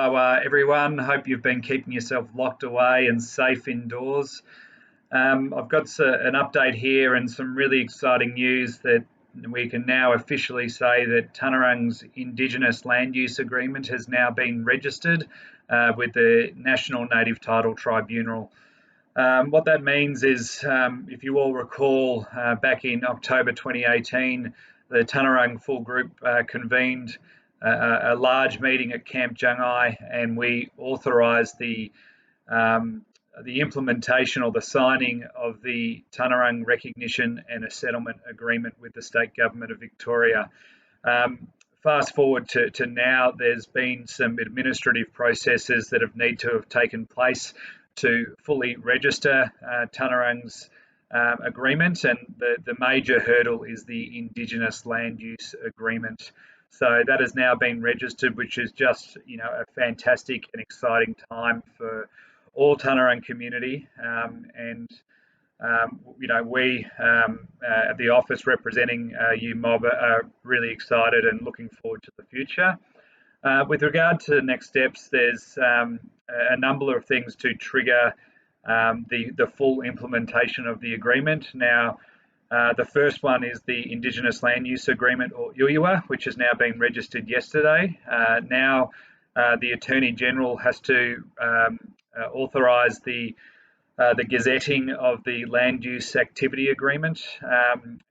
Hello, everyone. Hope you've been keeping yourself locked away and safe indoors. I've got an update here and some really exciting news that we can now officially say that Tanarang's Indigenous Land Use Agreement has now been registered with the National Native Title Tribunal. What that means is, if you all recall, back in October 2018, the Tanarang Full Group convened a large meeting at Camp Jungai, and we authorised the implementation or the signing of the Tanarang Recognition and a Settlement Agreement with the State Government of Victoria. Fast forward to now, there's been some administrative processes that need to have taken place to fully register Tanarang's agreement, and the major hurdle is the Indigenous Land Use Agreement. So that has now been registered, which is just a fantastic and exciting time for all Tanarang community, we at the office representing UMOB are really excited and looking forward to the future. With regard to the next steps, there's a number of things to trigger the full implementation of the agreement. Now, the first one is the Indigenous Land Use Agreement, or ILUA, which has now been registered yesterday. Now, the Attorney General has to authorise the gazetting of the Land Use Activity Agreement,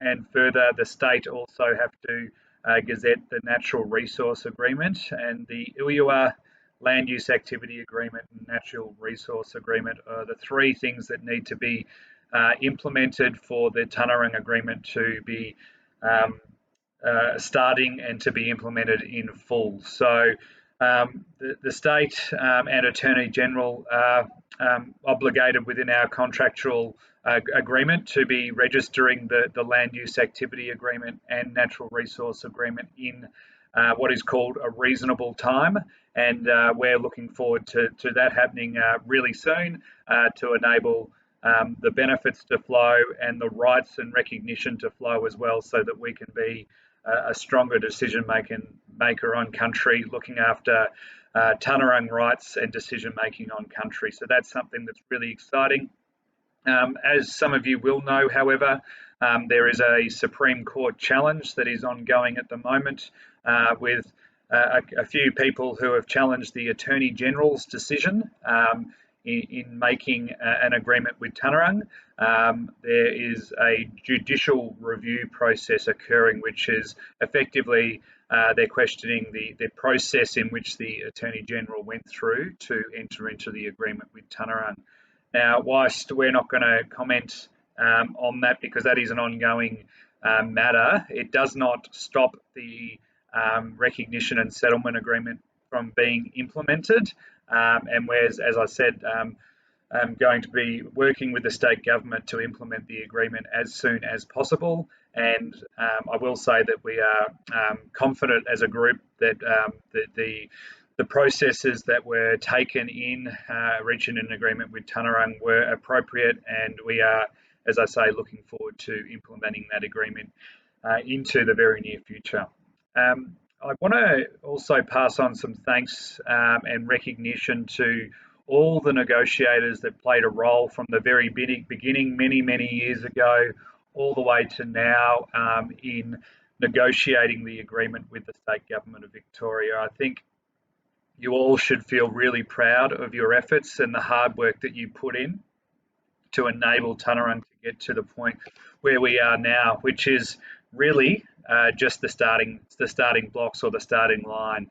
and further, the state also have to gazette the Natural Resource Agreement, and the ILUA Land Use Activity Agreement and Natural Resource Agreement are the three things that need to be implemented for the Tanarang Agreement to be starting and to be implemented in full. So the state and Attorney General are obligated within our contractual agreement to be registering the Land Use Activity Agreement and Natural Resource Agreement in what is called a reasonable time, and we're looking forward to that happening really soon to enable the benefits to flow and the rights and recognition to flow as well, so that we can be a stronger decision maker on country, looking after Tanarang rights and decision making on country. So that's something that's really exciting. As some of you will know, however, there is a Supreme Court challenge that is ongoing at the moment with a few people who have challenged the Attorney General's decision in making an agreement with Tanarang. There is a judicial review process occurring, which is effectively they're questioning the process in which the Attorney General went through to enter into the agreement with Tanarang. Now, whilst we're not going to comment on that because that is an ongoing matter, it does not stop the recognition and settlement agreement from being implemented. And whereas, as I said, I'm going to be working with the state government to implement the agreement as soon as possible. And I will say that we are confident as a group that the processes that were taken in reaching an agreement with Tanarang were appropriate, and we are, as I say, looking forward to implementing that agreement into the very near future. I want to also pass on some thanks and recognition to all the negotiators that played a role from the very beginning, many years ago, all the way to now in negotiating the agreement with the State Government of Victoria. I think you all should feel really proud of your efforts and the hard work that you put in to enable Tanarang to get to the point where we are now, which is really just the starting blocks or the starting line.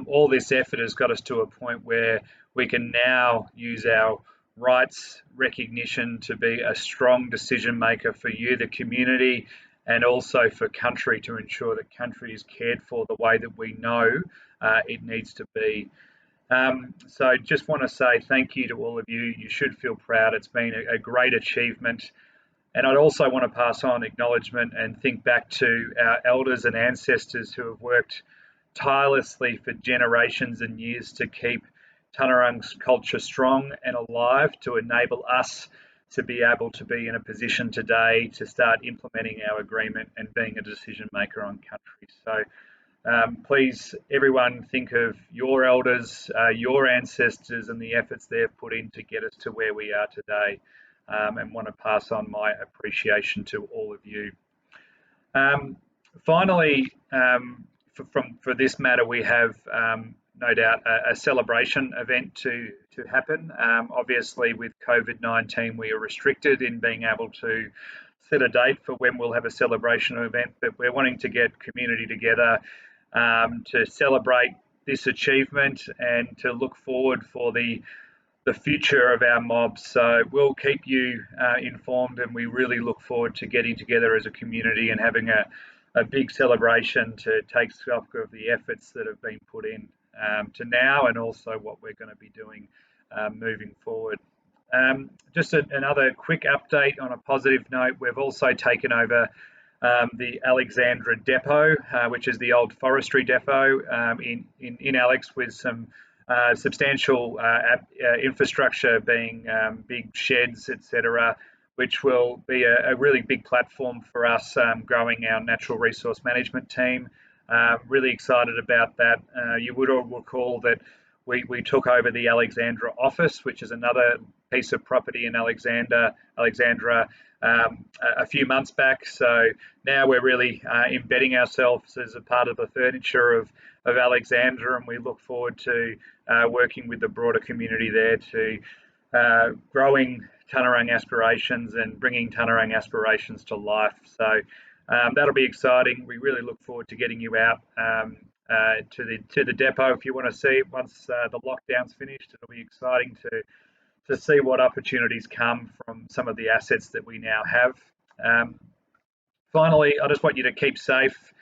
All this effort has got us to a point where we can now use our rights recognition to be a strong decision maker for you, the community, and also for country, to ensure that country is cared for the way that we know it needs to be. So just want to say thank you to all of you. You should feel proud. It's been a great achievement. And I'd also want to pass on acknowledgement and think back to our elders and ancestors who have worked tirelessly for generations and years to keep Tanarang's culture strong and alive, to enable us to be able to be in a position today to start implementing our agreement and being a decision maker on country. So please, everyone, think of your elders, your ancestors, and the efforts they've put in to get us to where we are today, and want to pass on my appreciation to all of you. Finally, for this matter, we have no doubt a celebration event to happen. Obviously, with COVID-19, we are restricted in being able to set a date for when we'll have a celebration event, but we're wanting to get community together to celebrate this achievement and to look forward for the future of our mobs. So we'll keep you informed, and we really look forward to getting together as a community and having a big celebration to take stock of the efforts that have been put in to now, and also what we're going to be doing moving forward. Just another quick update on a positive note, we've also taken over the Alexandra depot, which is the old forestry depot in Alex, with some substantial infrastructure being big sheds, etc., which will be a really big platform for us growing our natural resource management team. Really excited about that. You would all recall that we took over the Alexandra office, which is another piece of property in Alexandra a few months back. So now we're really embedding ourselves as a part of the furniture of Alexandra, and we look forward to working with the broader community there to growing Tanarang aspirations and bringing Tanarang aspirations to life. So that'll be exciting. We really look forward to getting you out to the depot if you want to see it once the lockdown's finished. It'll be exciting to see what opportunities come from some of the assets that we now have. Finally, I just want you to keep safe,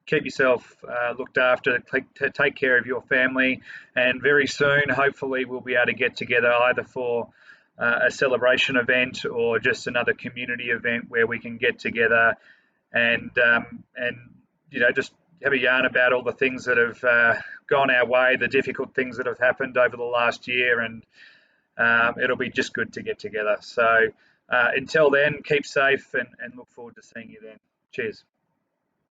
keep yourself looked after, take care of your family, and very soon, hopefully, we'll be able to get together either for a celebration event or just another community event where we can get together and just have a yarn about all the things that have gone our way, the difficult things that have happened over the last year, and it'll be just good to get together. So until then, keep safe and look forward to seeing you then. Cheers.